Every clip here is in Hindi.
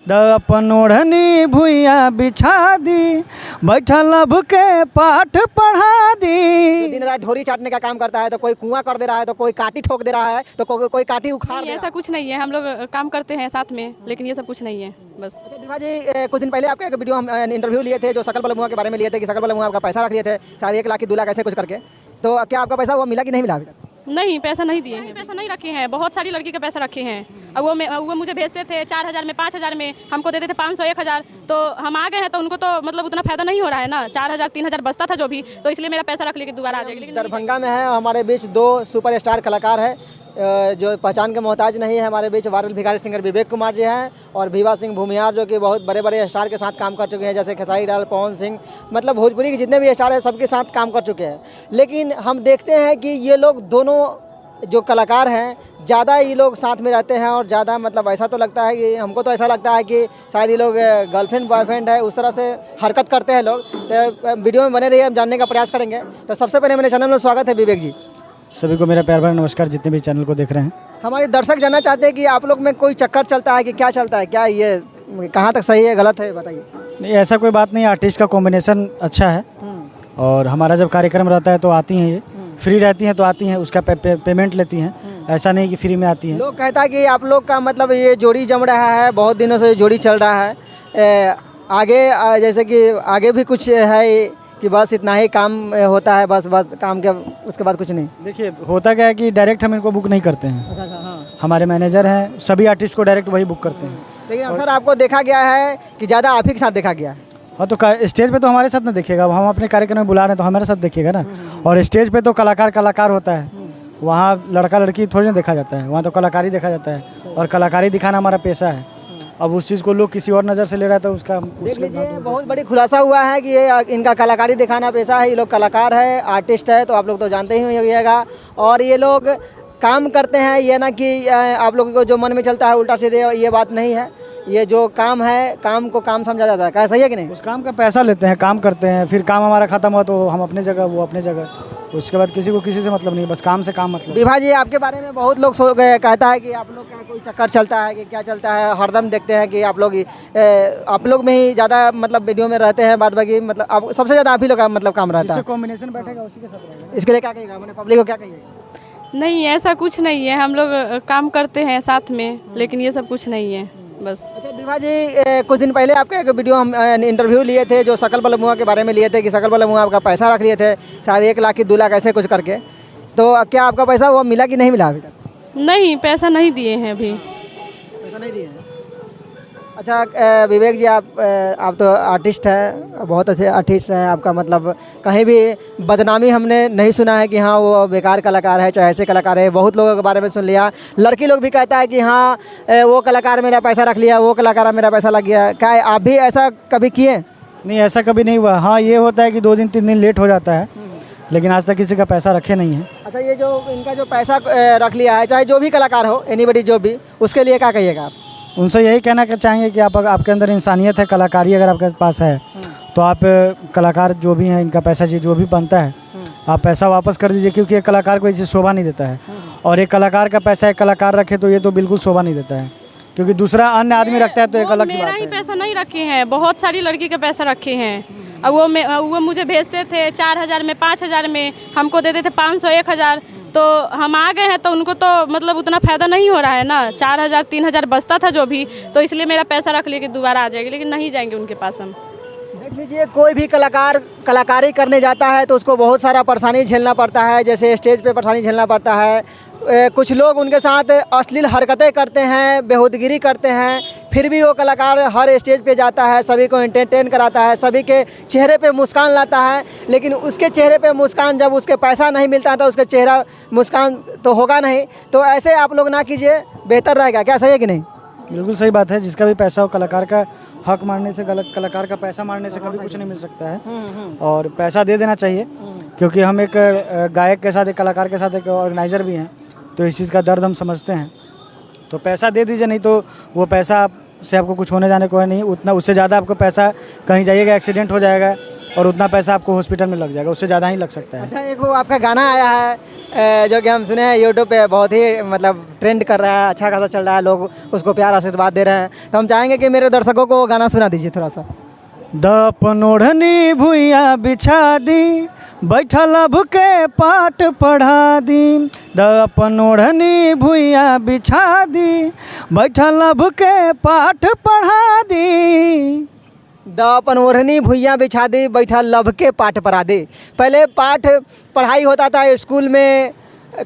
अपन ओढ़नी भुइया बिछा दी, बैठा लब के पाठ पढ़ा दी। दिन रात ढोरी चाटने का काम करता है, तो कोई कुआं कर दे रहा है, तो कोई काटी ठोक दे रहा है, तो कोई काटी उखाड़ दे रहा है। ऐसा कुछ नहीं है, हम लोग काम करते हैं साथ में, लेकिन ये सब कुछ नहीं है बस। अच्छा दीपा जी, कुछ दिन पहले आपका एक वीडियो हम इंटरव्यू लिए थे, जो सकल बल मुआ के बारे में लिए थे कि सकल बल मुआ आपका पैसा रख लिए थे, शायद 1 लाख की 2 लाख ऐसे कुछ करके। तो क्या आपका पैसा वो मिला कि नहीं मिला अभी तक? नहीं, पैसा नहीं दिए हैं, पैसा नहीं रखे हैं। बहुत सारी लड़की के पैसा रखे हैं। अब वो मुझे भेजते थे 4000 में, 5000 में, हमको देते थे 500 1000। तो हम आ गए हैं तो उनको तो मतलब उतना फायदा नहीं हो रहा है ना। 4000 3000 बचता था जो भी, तो इसलिए मेरा पैसा रख लेके दोबारा आ जाएगी। लेकिन दरभंगा में है हमारे बीच 2 सुपरस्टार कलाकार है जो पहचान के मोहताज नहीं है। हमारे बीच वायरल भिखारी सिंगर विवेक कुमार जी हैं और भीवा सिंह भूमियार, जो कि बहुत बड़े बड़े स्टार के साथ काम कर चुके हैं, जैसे खेसारी लाल, पवन सिंह, मतलब भोजपुरी के जितने भी स्टार हैं सबके साथ काम कर चुके हैं। लेकिन हम देखते हैं कि ये लोग दोनों जो कलाकार हैं ज़्यादा ये लोग साथ में रहते हैं और ज़्यादा मतलब ऐसा तो लगता है कि हमको तो ऐसा लगता है कि शायद ये लोग गर्लफ्रेंड बॉयफ्रेंड है, उस तरह से हरकत करते हैं लोग। तो वीडियो में बने रहिए, हम जानने का प्रयास करेंगे। तो सबसे पहले मेरे चैनल में स्वागत है विवेक जी। सभी को मेरा प्यार भरा नमस्कार, जितने भी चैनल को देख रहे हैं। हमारे दर्शक जानना चाहते हैं कि आप लोग में कोई चक्कर चलता है कि क्या चलता है, क्या ये कहाँ तक सही है गलत है, बताइए। नहीं, ऐसा कोई बात नहीं, आर्टिस्ट का कॉम्बिनेशन अच्छा है और हमारा जब कार्यक्रम रहता है तो आती हैं, ये फ्री रहती हैं तो आती हैं, उसका पेमेंट लेती हैं, ऐसा नहीं कि फ्री में आती हैं। लोग कहता है कि आप लोग का मतलब ये जोड़ी जम रहा है, बहुत दिनों से जोड़ी चल रहा है, आगे जैसे कि आगे भी कुछ है कि बस इतना ही काम होता है, बस काम के उसके बाद कुछ नहीं? देखिए, होता क्या है कि डायरेक्ट हम इनको बुक नहीं करते हैं। हमारे मैनेजर हैं, सभी आर्टिस्ट को डायरेक्ट वही बुक करते हैं। लेकिन अक्सर आपको देखा गया है कि ज़्यादा आप ही के साथ देखा गया है। हाँ, तो स्टेज पे तो हमारे साथ ना देखिएगा, हम अपने कार्यक्रम में बुला रहे हैं तो हमारे साथ देखिएगा ना। और स्टेज पे तो कलाकार होता है, वहाँ लड़का लड़की थोड़ी ना देखा जाता है, वहाँ तो कलाकारी देखा जाता है और कलाकारी दिखाना हमारा पेशा है। अब उस चीज़ को लोग किसी और नज़र से ले रहा है तो उसका देख लीजिए, बहुत बड़ी खुलासा हुआ है कि ये इनका कलाकारी दिखाना पेशा है। ये लोग कलाकार है, आर्टिस्ट है, तो आप लोग तो जानते ही होइएगा। और ये लोग काम करते हैं, ये ना कि आप लोगों को जो मन में चलता है उल्टा सीधे, ये बात नहीं है। ये जो काम है, काम को काम समझा जाता है। क्या सही है कि नहीं? उस काम का पैसा लेते हैं, काम करते हैं, फिर काम हमारा खत्म हुआ तो हम अपने जगह, वो अपने जगह, उसके बाद किसी को किसी से मतलब नहीं, बस काम से काम मतलब। विभा जी, आपके बारे में बहुत लोग कहता है कि आप लोग का कोई चक्कर चलता है कि क्या चलता है। हरदम देखते हैं कि आप लोग में ही ज़्यादा मतलब वीडियो में रहते हैं, बाद बाकी मतलब आप सबसे ज़्यादा आप ही लोग का मतलब काम रहता है। कॉम्बिनेशन बैठेगा उसी के साथ रहेगा। इसके लिए क्या कहिएगा, मैंने पब्लिक को क्या कहिएगा? नहीं, ऐसा कुछ नहीं है, हम लोग काम करते हैं साथ में, लेकिन ये सब कुछ नहीं है बस। अच्छा विभा जी, कुछ दिन पहले आपका एक वीडियो हम इंटरव्यू लिए थे, जो सकल बल मुआ के बारे में लिए थे कि सकल बल मुआ आपका पैसा रख लिए थे, शायद 1 लाख की 2 लाख ऐसे कुछ करके। तो क्या आपका पैसा वो मिला कि नहीं मिला अभी तक? नहीं, पैसा नहीं दिए हैं अभी। पैसा नहीं दिए हैं? अच्छा विवेक जी, आप तो आर्टिस्ट हैं, बहुत अच्छे आर्टिस्ट हैं। आपका मतलब कहीं भी बदनामी हमने नहीं सुना है कि हाँ वो बेकार कलाकार है, चाहे ऐसे कलाकार है। बहुत लोगों के बारे में सुन लिया, लड़की लोग भी कहता है कि हाँ वो कलाकार मेरा पैसा रख लिया, वो कलाकार मेरा पैसा लग गया। क्या आप भी ऐसा कभी किए? नहीं, ऐसा कभी नहीं हुआ। हाँ, ये होता है कि 2 दिन 3 दिन लेट हो जाता है, लेकिन आज तक किसी का पैसा रखे नहीं है। अच्छा, ये जो इनका जो पैसा रख लिया है, चाहे जो भी कलाकार हो, एनीबडी जो भी, उसके लिए क्या कहिएगा आप? उनसे यही कहना चाहेंगे कि आपके अंदर इंसानियत है, कलाकारी अगर आपके पास है तो आप कलाकार जो भी हैं, इनका पैसा जो भी बनता है आप पैसा वापस कर दीजिए, क्योंकि एक कलाकार को ये चीज़ शोभा नहीं देता है। और एक कलाकार का पैसा एक कलाकार रखे तो ये तो बिल्कुल शोभा नहीं देता है, क्योंकि दूसरा अन्य आदमी रखता है तो एक अलग की बात है। मेरा ही पैसा नहीं रखे हैं, बहुत सारी लड़की के पैसा रखे हैं। अब वो मुझे भेजते थे 4000 में, 5000 में, हमको देते थे 500 1000। तो हम आ गए हैं तो उनको तो मतलब उतना फायदा नहीं हो रहा है ना। 4000 3000 बचता था जो भी, तो इसलिए मेरा पैसा रख लेके दोबारा आ जाएगी, लेकिन नहीं जाएंगे उनके पास हम। देख लीजिए, कोई भी कलाकार कलाकारी करने जाता है तो उसको बहुत सारा परेशानी झेलना पड़ता है। जैसे स्टेज पे परेशानी झेलना पड़ता है, कुछ लोग उनके साथ अश्लील हरकतें करते हैं, बेहूदगिरी करते हैं, फिर भी वो कलाकार हर स्टेज पे जाता है, सभी को एंटरटेन कराता है, सभी के चेहरे पे मुस्कान लाता है। लेकिन उसके चेहरे पे मुस्कान, जब उसके पैसा नहीं मिलता तो उसके चेहरा मुस्कान तो होगा नहीं। तो ऐसे आप लोग ना कीजिए, बेहतर रहेगा। क्या सही है कि नहीं? बिल्कुल सही बात है। जिसका भी पैसा हो, कलाकार का हक मारने से, गलत कलाकार का पैसा मारने से कभी कुछ नहीं मिल सकता है। और पैसा दे देना चाहिए, क्योंकि हम एक गायक के साथ, एक कलाकार के साथ एक ऑर्गेनाइज़र भी हैं, तो इस चीज़ का दर्द हम समझते हैं। तो पैसा दे दीजिए, नहीं तो वो पैसा से आपको कुछ होने जाने को है नहीं। उतना, उससे ज़्यादा आपको पैसा, कहीं जाइएगा एक्सीडेंट हो जाएगा और उतना पैसा आपको हॉस्पिटल में लग जाएगा, उससे ज़्यादा ही लग सकता है। अच्छा, एक वो आपका गाना आया है जो कि हम सुने हैं यूट्यूब पे बहुत ही मतलब ट्रेंड कर रहा है, अच्छा खासा चल रहा है, लोग उसको प्यार आशीर्वाद दे रहे हैं। तो हम चाहेंगे कि मेरे दर्शकों को गाना सुना दीजिए थोड़ा सा। दपन ओढ़नी भुइया बिछा दी, बैठल अब के पाठ पढ़ा दी। दपन ओढ़नी भुइया बिछा दी, बैठल अब के पाठ पढ़ा दी। दपन ओढ़नी भुइयाँ बिछा दी, बैठा लब के पाठ पढ़ा दी। पहले पाठ पढ़ाई होता था स्कूल में,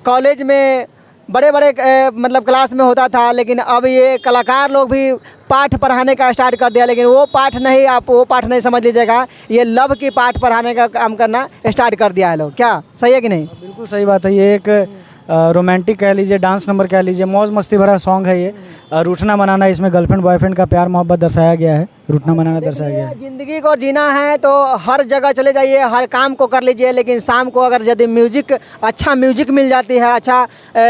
कॉलेज में, बड़े बड़े मतलब क्लास में होता था, लेकिन अब ये कलाकार लोग भी पाठ पढ़ाने का स्टार्ट कर दिया। लेकिन वो पाठ नहीं, आप वो पाठ नहीं समझ लीजिएगा, ये लब की पाठ पढ़ाने का काम करना स्टार्ट कर दिया है लोग। क्या सही है कि नहीं? बिल्कुल सही बात है। ये एक रोमांटिक कह लीजिए, डांस नंबर कह लीजिए, मौज मस्ती भरा सॉन्ग है ये। रूठना मनाना, इसमें गर्लफ्रेंड बॉयफ्रेंड का प्यार मोहब्बत दर्शाया गया है, रूठना मनाना दर्शाया गया है। ज़िंदगी को जीना है तो हर जगह चले जाइए, हर काम को कर लीजिए, लेकिन शाम को अगर यदि म्यूजिक, अच्छा म्यूजिक मिल जाती है, अच्छा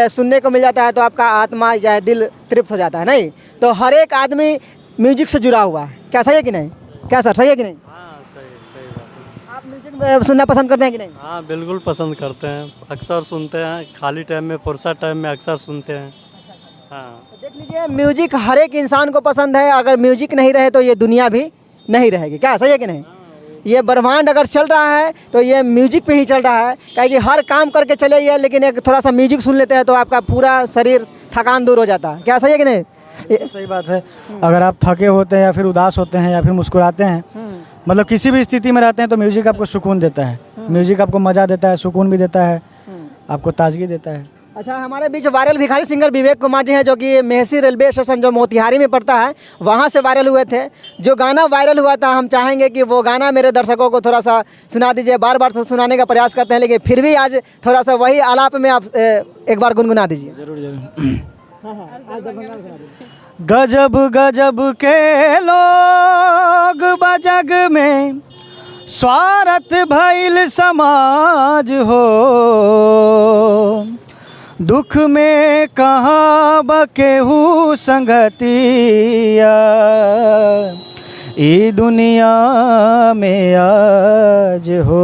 सुनने को मिल जाता है, तो आपका आत्मा या दिल तृप्त हो जाता है। नहीं तो हर एक आदमी म्यूजिक से जुड़ा हुआ है। क्या सही है कि नहीं? क्या सर, सही है कि नहीं? हाँ, सही बात है। आप म्यूजिक सुनना पसंद करते हैं कि नहीं? हाँ, बिल्कुल पसंद करते हैं, अक्सर सुनते हैं, खाली टाइम में, फुर्सत टाइम में अक्सर सुनते हैं। हाँ, देख लीजिए, म्यूजिक हर एक इंसान को पसंद है। अगर म्यूजिक नहीं रहे तो ये दुनिया भी नहीं रहेगी। क्या सही है कि नहीं? ये ब्रह्मांड अगर चल रहा है तो ये म्यूजिक पे ही चल रहा है। क्या कि हर काम करके चले, लेकिन एक थोड़ा सा म्यूजिक सुन लेते हैं तो आपका पूरा शरीर थकान दूर हो जाता है। क्या सही है कि नहीं? सही बात है। अगर आप थके होते हैं या फिर उदास होते हैं या फिर मुस्कुराते हैं, मतलब किसी भी स्थिति में रहते हैं, तो म्यूजिक आपको सुकून देता है। म्यूजिक आपको मज़ा देता है, सुकून भी देता है, आपको ताजगी देता है। अच्छा, हमारे बीच वायरल भिखारी सिंगर विवेक कुमार जी हैं, जो कि मेहसी रेलवे स्टेशन जो मोतिहारी में पड़ता है वहाँ से वायरल हुए थे। जो गाना वायरल हुआ था, हम चाहेंगे कि वो गाना मेरे दर्शकों को थोड़ा सा सुना दीजिए। बार बार तो सुनाने का प्रयास करते हैं, लेकिन फिर भी आज थोड़ा सा वही आलाप में आप एक बार गुनगुना दीजिए। जरूर जरूर। गजब गजब के लोग बजग में, स्वार्थ भइल समाज हो। दुख में कहाँ बकेहू संगतिया, ई दुनिया में आज हो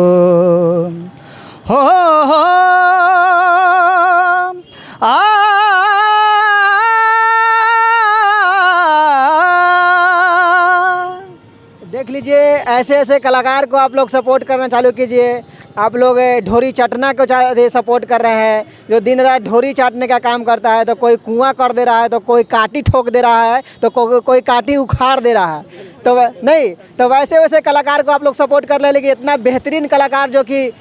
देख लीजिए, ऐसे ऐसे कलाकार को आप लोग सपोर्ट करना चालू कीजिए। आप लोग ढोरी चाटना को सपोर्ट कर रहे हैं, जो दिन रात ढोरी चाटने का काम करता है। तो कोई कुआं कर दे रहा है, तो कोई काटी ठोक दे रहा है, तो कोई काटी उखाड़ दे रहा है। तो नहीं, तो वैसे वैसे कलाकार को आप लोग सपोर्ट कर रहे हैं। लेकिन इतना बेहतरीन कलाकार जो कि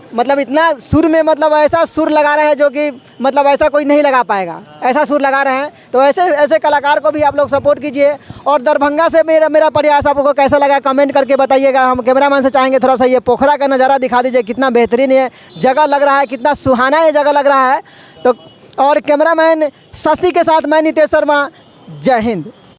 मतलब इतना सुर में, मतलब ऐसा सुर लगा रहे हैं जो कि मतलब ऐसा कोई नहीं लगा पाएगा, ऐसा सुर लगा रहे हैं। तो ऐसे ऐसे कलाकार को भी आप लोग सपोर्ट कीजिए। और दरभंगा से मेरा प्रयास आपको कैसा लगा कमेंट करके बताइएगा। हम कैमरामैन से चाहेंगे थोड़ा सा ये पोखरा का नज़ारा दिखा दीजिए, कितना बेहतरीन ये जगह लग रहा है, कितना सुहाना ये जगह लग रहा है। तो और कैमरामैन शशि के साथ मैं नितेश शर्मा, जय हिंद।